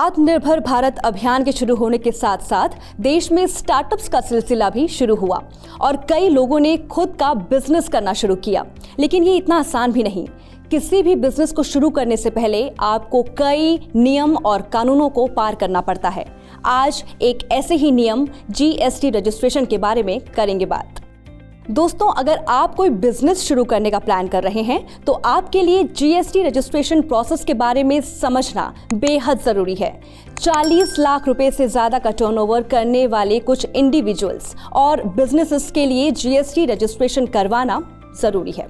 आत्मनिर्भर भारत अभियान के शुरू होने के साथ साथ देश में स्टार्टअप्स का सिलसिला भी शुरू हुआ और कई लोगों ने खुद का बिजनेस करना शुरू किया। लेकिन ये इतना आसान भी नहीं। किसी भी बिजनेस को शुरू करने से पहले आपको कई नियम और कानूनों को पार करना पड़ता है। आज एक ऐसे ही नियम जीएसटी रजिस्ट्रेशन के बारे में करेंगे बात। दोस्तों, अगर आप कोई बिजनेस शुरू करने का प्लान कर रहे हैं तो आपके लिए जीएसटी रजिस्ट्रेशन प्रोसेस के बारे में समझना बेहद जरूरी है। 40 लाख रुपए से ज्यादा का टर्नओवर करने वाले कुछ इंडिविजुअल्स और बिजनेसेस के लिए जीएसटी रजिस्ट्रेशन करवाना जरूरी है।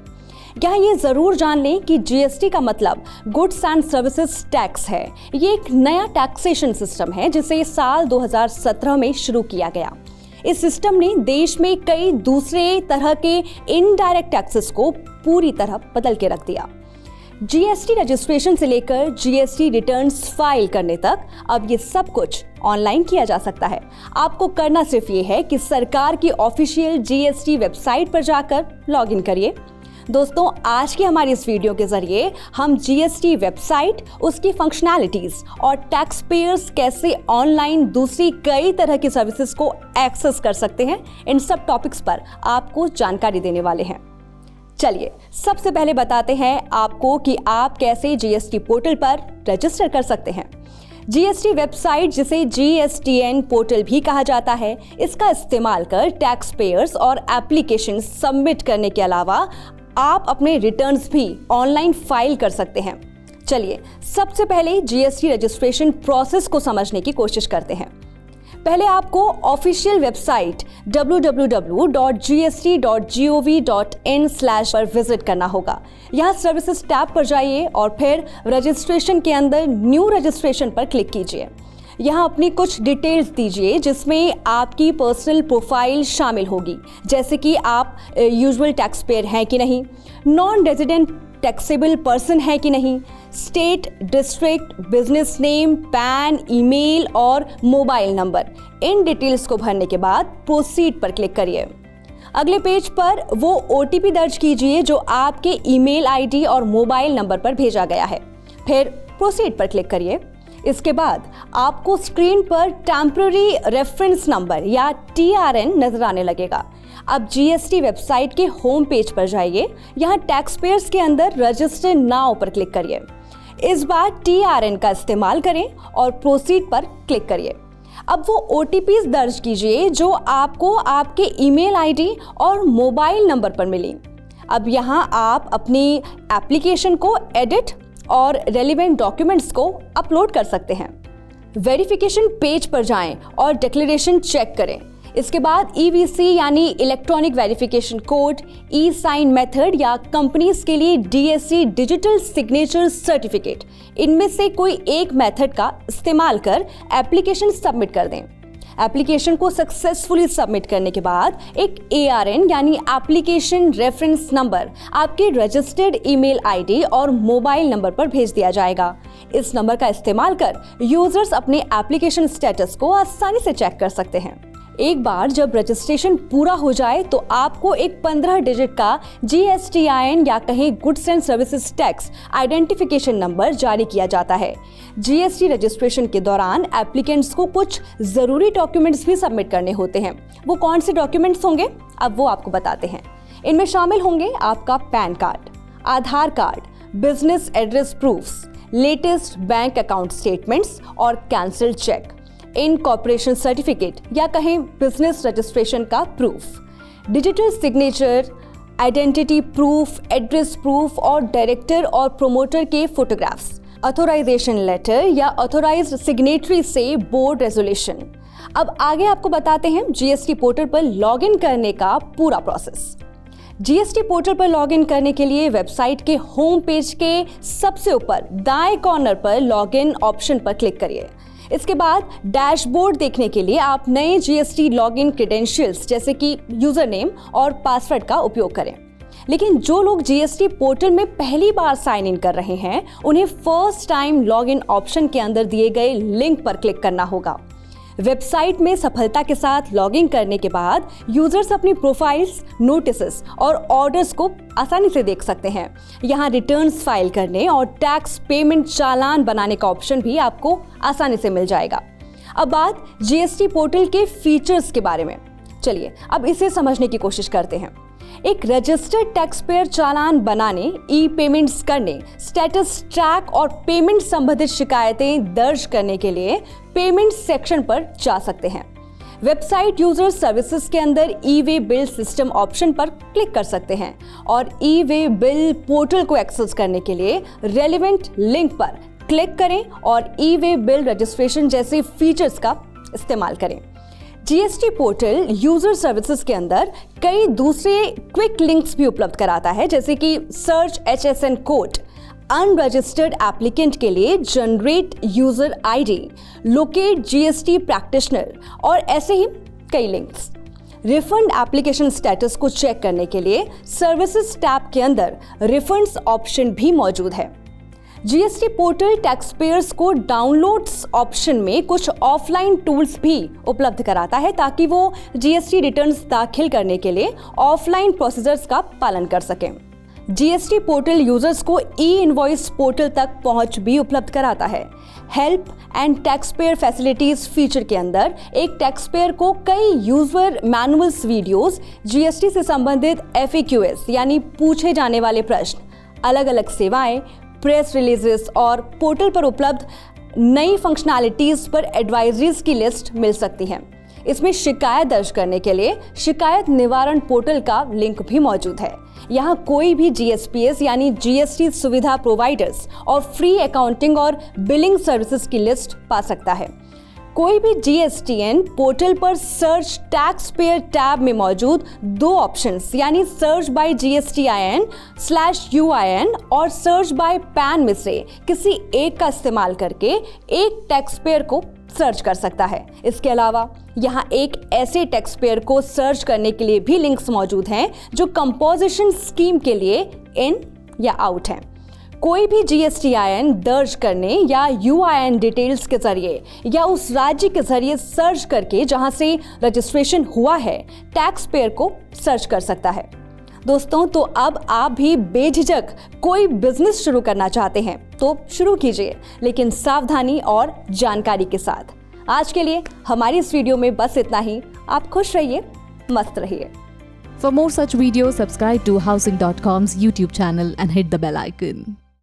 यहाँ ये जरूर जान लें कि जीएसटी का मतलब गुड्स एंड सर्विसेज टैक्स है। ये एक नया टैक्सेशन सिस्टम है जिसे साल 2017 में शुरू किया गया। इस सिस्टम ने देश में कई दूसरे तरह के इनडायरेक्ट टैक्सेस को पूरी तरह बदल के रख दिया। जीएसटी रजिस्ट्रेशन से लेकर जीएसटी रिटर्न्स फाइल करने तक अब ये सब कुछ ऑनलाइन किया जा सकता है। आपको करना सिर्फ ये है कि सरकार की ऑफिशियल जीएसटी वेबसाइट पर जाकर लॉगिन करिए। दोस्तों, आज की हमारी इस वीडियो के जरिए हम जीएसटी वेबसाइट, उसकी फंक्शनैलिटीज और टैक्स पेयर्स कैसे ऑनलाइन दूसरी कई तरह की सर्विसेज को एक्सेस कर सकते हैं, इन सब टॉपिक्स पर आपको जानकारी देने वाले हैं। चलिए सबसे पहले बताते हैं आपको कि आप कैसे जीएसटी पोर्टल पर रजिस्टर कर सकते हैं। जीएसटी वेबसाइट, जिसे जीएसटीएन पोर्टल भी कहा जाता है, इसका इस्तेमाल कर टैक्स पेयर्स और एप्लीकेशन सबमिट करने के अलावा आप अपने रिटर्न्स भी ऑनलाइन फाइल कर सकते हैं। चलिए सबसे पहले जीएसटी रजिस्ट्रेशन प्रोसेस को समझने की कोशिश करते हैं। पहले आपको ऑफिशियल वेबसाइट www.gst.gov.in/ पर विजिट करना होगा। यहाँ सर्विसेज टैब पर जाइए और फिर रजिस्ट्रेशन के अंदर न्यू रजिस्ट्रेशन पर क्लिक कीजिए। यहाँ अपनी कुछ डिटेल्स दीजिए जिसमें आपकी पर्सनल प्रोफाइल शामिल होगी, जैसे कि आप यूजुअल टैक्स पेयर हैं कि नहीं, नॉन रेजिडेंट टैक्सेबल पर्सन है कि नहीं, state, district, business name, pan, email और मोबाइल नंबर। इन डिटेल्स को भरने के बाद प्रोसीड पर क्लिक करिए। अगले पेज पर वो ओटीपी दर्ज कीजिए जो आपके ईमेल आईडी और मोबाइल नंबर पर भेजा गया है। फिर प्रोसीड पर क्लिक करिए। इसके बाद आपको स्क्रीन पर टेम्पररी रेफरेंस नंबर या टीआरएन नजर आने लगेगा। अब जीएसटी वेबसाइट के होम पेज पर जाइए। यहाँ टैक्स पेयर्स के अंदर रजिस्टर नाउ पर क्लिक करिए। इस बार टीआरएन का इस्तेमाल करें और प्रोसीड पर क्लिक करिए। अब वो ओटीपीज दर्ज कीजिए जो आपको आपके ईमेल आईडी और मोबाइल नंबर पर मिली। अब यहाँ आप अपनी एप्लीकेशन को एडिट और रेलिवेंट डॉक्यूमेंट्स को अपलोड कर सकते हैं। वेरिफिकेशन पेज पर जाएं और डिक्लेरेशन चेक करें। इसके बाद ईवीसी यानी इलेक्ट्रॉनिक वेरिफिकेशन कोड, ई साइन मेथड या कंपनीज के लिए डीएससी डिजिटल सिग्नेचर सर्टिफिकेट, इनमें से कोई एक मेथड का इस्तेमाल कर एप्लीकेशन सबमिट कर दें। एप्लीकेशन को सक्सेसफुली सबमिट करने के बाद एक एआरएन यानी एप्लीकेशन रेफरेंस नंबर आपके रजिस्टर्ड ईमेल आईडी और मोबाइल नंबर पर भेज दिया जाएगा। इस नंबर का इस्तेमाल कर यूजर्स अपने एप्लीकेशन स्टेटस को आसानी से चेक कर सकते हैं। एक बार जब रजिस्ट्रेशन पूरा हो जाए तो आपको एक 15 डिजिट का जीएसटीआईएन या कहीं goods and services tax identification number जारी किया जाता है। जीएसटी रजिस्ट्रेशन के दौरान एप्लीकेंट्स को कुछ जरूरी डॉक्यूमेंट्स भी सबमिट करने होते हैं। वो कौन से डॉक्यूमेंट्स होंगे, अब वो आपको बताते हैं। इनमें शामिल होंगे आपका PAN card, Aadhaar card, business address proofs, latest bank account statements और कैंसिल्ड चेक, इनकॉर्पोरेशन सर्टिफिकेट या कहें बिजनेस रजिस्ट्रेशन का proof, digital signature, identity proof, address proof और डायरेक्टर और प्रोमोटर के फोटोग्राफ्स, ऑथोराइजेशन लेटर या ऑथोराइज्ड सिग्नेटरी से बोर्ड रेजोल्यूशन। अब आगे आपको बताते हैं जीएसटी पोर्टल पर लॉगिन करने का पूरा प्रोसेस। जीएसटी पोर्टल पर लॉगिन करने के लिए वेबसाइट के होम पेज के सबसे ऊपर दाएं कॉर्नर पर लॉगिन ऑप्शन पर क्लिक करिए। इसके बाद डैशबोर्ड देखने के लिए आप नए जीएसटी लॉगिन क्रेडेंशियल्स जैसे कि यूजर नेम और पासवर्ड का उपयोग करें। लेकिन जो लोग जीएसटी पोर्टल में पहली बार साइन इन कर रहे हैं, उन्हें फर्स्ट टाइम लॉगिन ऑप्शन के अंदर दिए गए लिंक पर क्लिक करना होगा। वेबसाइट में सफलता के साथ लॉगिन करने के बाद यूजर्स अपनी प्रोफाइल्स, नोटिसेस और ऑर्डर्स को आसानी से देख सकते हैं। यहाँ रिटर्न्स फाइल करने और टैक्स पेमेंट चालान बनाने का ऑप्शन भी आपको आसानी से मिल जाएगा। अब बात जीएसटी पोर्टल के फीचर्स के बारे में। चलिए अब इसे समझने की कोशिश करते हैं। एक रजिस्टर्ड टैक्स पेयर चालान बनाने, ई पेमेंट्स करने, स्टेटस ट्रैक और पेमेंट संबंधित शिकायतें दर्ज करने के लिए पेमेंट सेक्शन पर जा सकते हैं। वेबसाइट यूजर सर्विसेज के अंदर ई वे बिल सिस्टम ऑप्शन पर क्लिक कर सकते हैं और ई वे बिल पोर्टल को एक्सेस करने के लिए रेलेवेंट लिंक पर क्लिक करें और ई वे बिल रजिस्ट्रेशन जैसे फीचर्स का इस्तेमाल करें। जीएसटी पोर्टल यूजर सर्विसेज के अंदर कई दूसरे क्विक लिंक्स भी उपलब्ध कराता है, जैसे कि search HSN code, unregistered applicant के लिए generate user ID, locate GST practitioner और ऐसे ही कई लिंक्स। रिफंड एप्लीकेशन स्टेटस को चेक करने के लिए सर्विसेज टैब के अंदर रिफंड्स ऑप्शन भी मौजूद है। जीएसटी पोर्टल टैक्स पेयर्स को डाउनलोड्स ऑप्शन में कुछ ऑफलाइन टूल्स भी उपलब्ध कराता है ताकि वो जीएसटी रिटर्न्स दाखिल करने के लिए ऑफलाइन प्रोसीजर्स का पालन कर सकें। जीएसटी पोर्टल यूजर्स को ई इनवॉइस पोर्टल तक पहुंच भी उपलब्ध कराता है। Help and tax payer facilities feature के अंदर एक टैक्स पेयर को कई यूजर मैनुअल्स वीडियोस, जीएसटी से संबंधित FAQs यानी पूछे जाने वाले प्रश्न, अलग अलग सेवाएं, प्रेस रिलीजेस और पोर्टल पर उपलब्ध नई फंक्शनैलिटीज पर एडवाइजरीज की लिस्ट मिल सकती है। इसमें शिकायत दर्ज करने के लिए शिकायत निवारण पोर्टल का लिंक भी मौजूद है। यहाँ कोई भी GSPS यानी जीएसटी सुविधा प्रोवाइडर्स और फ्री अकाउंटिंग और बिलिंग सर्विसेज की लिस्ट पा सकता है। कोई भी GSTN पोर्टल पर सर्च टैक्स पेयर टैब में मौजूद दो ऑप्शंस यानी सर्च बाय GSTIN/UIN और सर्च बाय पैन में से किसी एक का इस्तेमाल करके एक टैक्स पेयर को सर्च कर सकता है। इसके अलावा यहाँ एक ऐसे टैक्स पेयर को सर्च करने के लिए भी लिंक्स मौजूद हैं जो कंपोजिशन स्कीम के लिए इन या आउट हैं। कोई भी GSTIN दर्ज करने या UIN डिटेल्स के जरिए या उस राज्य के जरिए सर्च करके जहां से रजिस्ट्रेशन हुआ है, टैक्स पेयर को सर्च कर सकता है। दोस्तों, तो अब आप भी बेझिझक कोई बिजनेस शुरू करना चाहते हैं तो शुरू कीजिए, लेकिन सावधानी और जानकारी के साथ। आज के लिए हमारी इस वीडियो में बस इतना ही। आप खुश रहिए, मस्त रहिए। For more such videos, subscribe to Housing.com's YouTube channel and hit the bell icon.